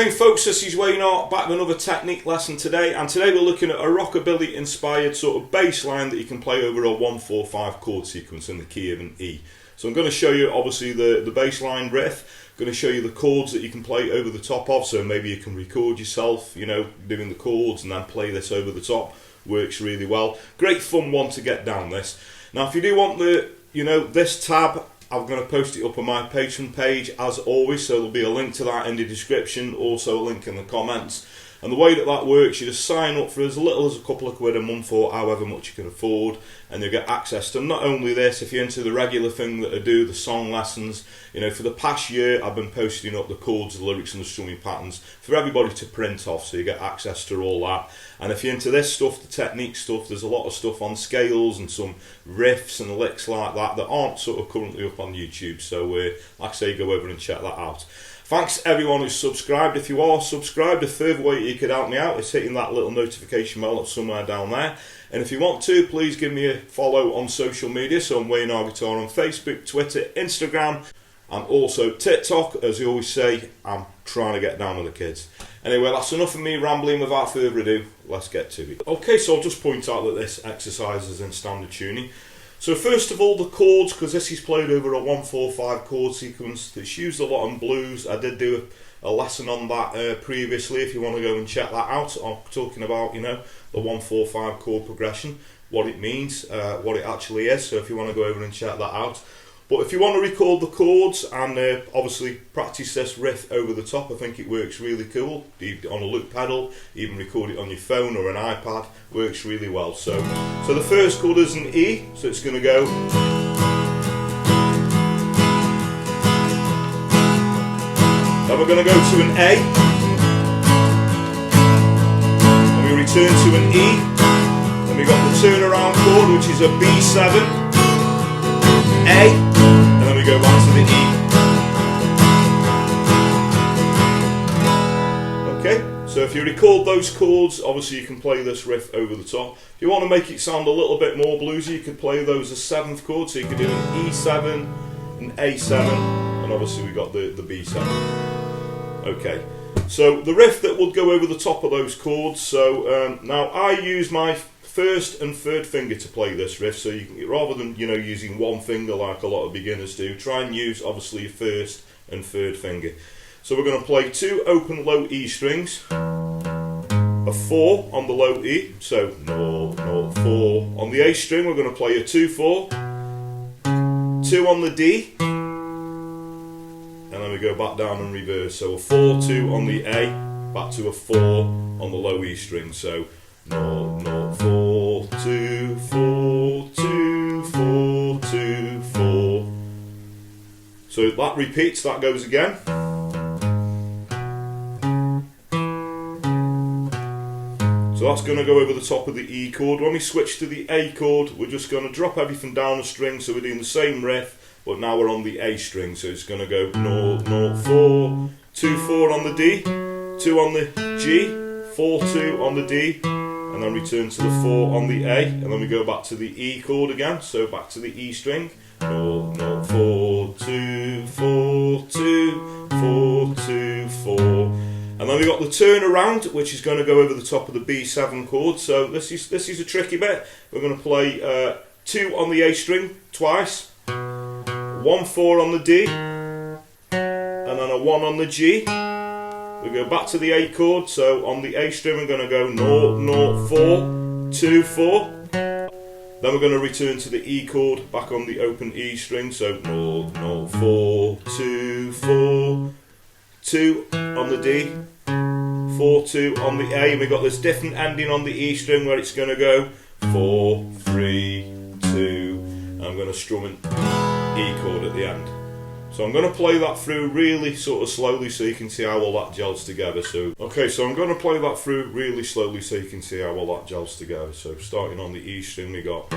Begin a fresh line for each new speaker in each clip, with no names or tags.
Again folks, this is Wayne Art, back with another technique lesson today, and today we're looking at a rockabilly inspired sort of bass line that you can play over a 1-4-5 chord sequence in the key of an E. So I'm going to show you obviously the bass line riff, I'm going to show you the chords that you can play over the top of, so maybe you can record yourself, you know, doing the chords and then play this over the top. Works really well. Great fun one to get down this. Now if you do want this tab, I'm going to post it up on my Patreon page as always, so there'll be a link to that in the description, also a link in the comments. And the way that works, you just sign up for as little as a couple of quid a month or however much you can afford, and you'll get access to not only this, if you're into the regular thing that I do, the song lessons, you know, for the past year I've been posting up the chords, the lyrics and the strumming patterns for everybody to print off, so you get access to all that. And if you're into this stuff, the technique stuff, there's a lot of stuff on scales and some riffs and licks like that that aren't sort of currently up on YouTube, so like I say, go over and check that out. Thanks everyone who's subscribed. If you are subscribed, a further way you could help me out is hitting that little notification bell that's somewhere down there. And if you want to, please give me a follow on social media. So I'm Wayne Art Guitar on Facebook, Twitter, Instagram, and also TikTok. As you always say, I'm trying to get down with the kids. Anyway, that's enough of me rambling. Without further ado, let's get to it. Okay, so I'll just point out that this exercise is in standard tuning. So first of all, the chords, because this is played over a 1-4-5 chord sequence. It's used a lot on blues. I did do a lesson on that previously. If you want to go and check that out, I'm talking about, you know, the 1-4-5 chord progression, what it means, what it actually is. So if you want to go over and check that out. But if you want to record the chords and obviously practice this riff over the top, I think it works really cool. On a loop pedal, even record it on your phone or an iPad, works really well. So the first chord is an E, so it's going to go. Then we're going to go to an A, and we return to an E. Then we got the turnaround chord, which is a B7, A, and then we go back to the E. Okay, so if you record those chords, obviously you can play this riff over the top. If you want to make it sound a little bit more bluesy, you could play those as 7th chords, so you could do an E7, an A7, and obviously we got the B7. Okay, so the riff that would go over the top of those chords, so now I use my first and third finger to play this riff, so you can, rather than using one finger like a lot of beginners do, try and use obviously your first and third finger. So we're going to play 2 open low E strings, a 4 on the low E, so 0, 0, 4. On the A string we're going to play a 2-4, 2 on the D, and then we go back down and reverse, so a 4-2 on the A, back to a 4 on the low E string, so 0, 0, 4, 2, 4, 2, 4, 2, 4. So that repeats, that goes again. So that's going to go over the top of the E chord. When we switch to the A chord, we're just going to drop everything down a string, so we're doing the same riff, but now we're on the A string, so it's going to go 0, 0, 4, 2, 4 on the D, 2 on the G, 4, 2 on the D, and then return to the 4 on the A, and then we go back to the E chord again, so back to the E string, 0, 0, 4, 2, 4, 2, 4, 2, 4. And then we got the turnaround, which is going to go over the top of the B7 chord. So this is a tricky bit. We're going to play 2 on the A string twice, 1 4 on the D, and then a 1 on the G. We go back to the A chord. So on the A string we're going to go 0, 0, 4, 2, 4. Then we're going to return to the E chord, back on the open E string. So 0, 0, 4, 2, 4. 2 on the D, 4, 2 on the A, and we've got this different ending on the E string where it's going to go 4, 3, 2, and I'm going to strum an E chord at the end. So I'm going to play that through really sort of slowly so you can see how all that gels together. So okay, so I'm going to play that through really slowly so you can see how all that gels together. So starting on the E string we got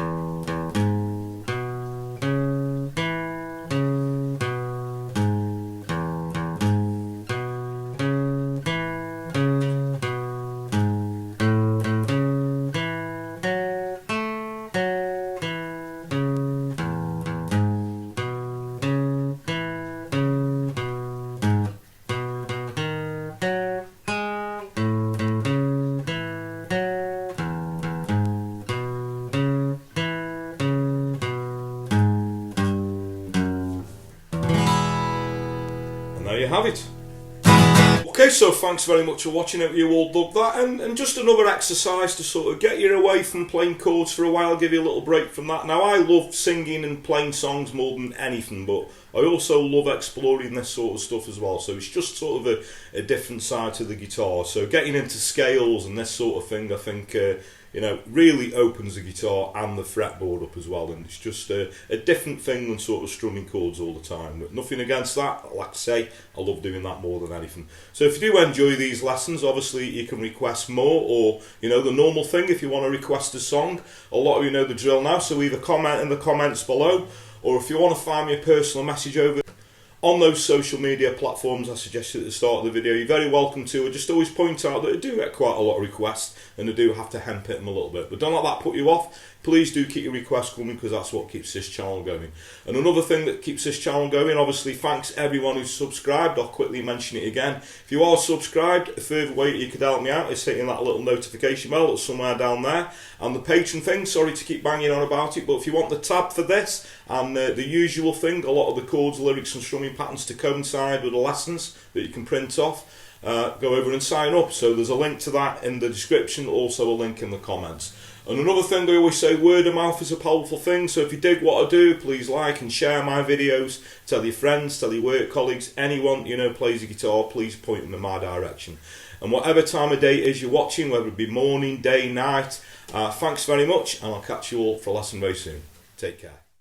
Okay, so thanks very much for watching. Hope you all dug that, and just another exercise to sort of get you away from playing chords for a while, give you a little break from that. Now, I love singing and playing songs more than anything, but I also love exploring this sort of stuff as well, so it's just sort of a different side to the guitar. So getting into scales and this sort of thing, I think you know, really opens the guitar and the fretboard up as well, and it's just a different thing than sort of strumming chords all the time. But nothing against that, like I say, I love doing that more than anything. So if you do enjoy these lessons, obviously you can request more, or you know, the normal thing, if you want to request a song, a lot of you know the drill now, so either comment in the comments below, or if you want to find me a personal message over on those social media platforms I suggested at the start of the video, you're very welcome to. I just always point out that I do get quite a lot of requests, and I do have to hemp it them a little bit, but don't let that put you off. Please do keep your requests coming, because that's what keeps this channel going. And another thing that keeps this channel going, obviously, thanks everyone who's subscribed. I'll quickly mention it again. If you are subscribed, a further way you could help me out is hitting that little notification bell that's somewhere down there. And the Patreon thing, sorry to keep banging on about it, but if you want the tab for this and the usual thing, a lot of the chords, lyrics and strumming patterns to coincide with the lessons that you can print off, go over and sign up. So there's a link to that in the description, also a link in the comments. And another thing I always say, word of mouth is a powerful thing, so if you dig what I do, please like and share my videos, tell your friends, tell your work colleagues, anyone you know plays a guitar, please point them in my direction. And whatever time of day it is you're watching, whether it be morning, day, night, thanks very much, and I'll catch you all for a lesson very soon. Take care.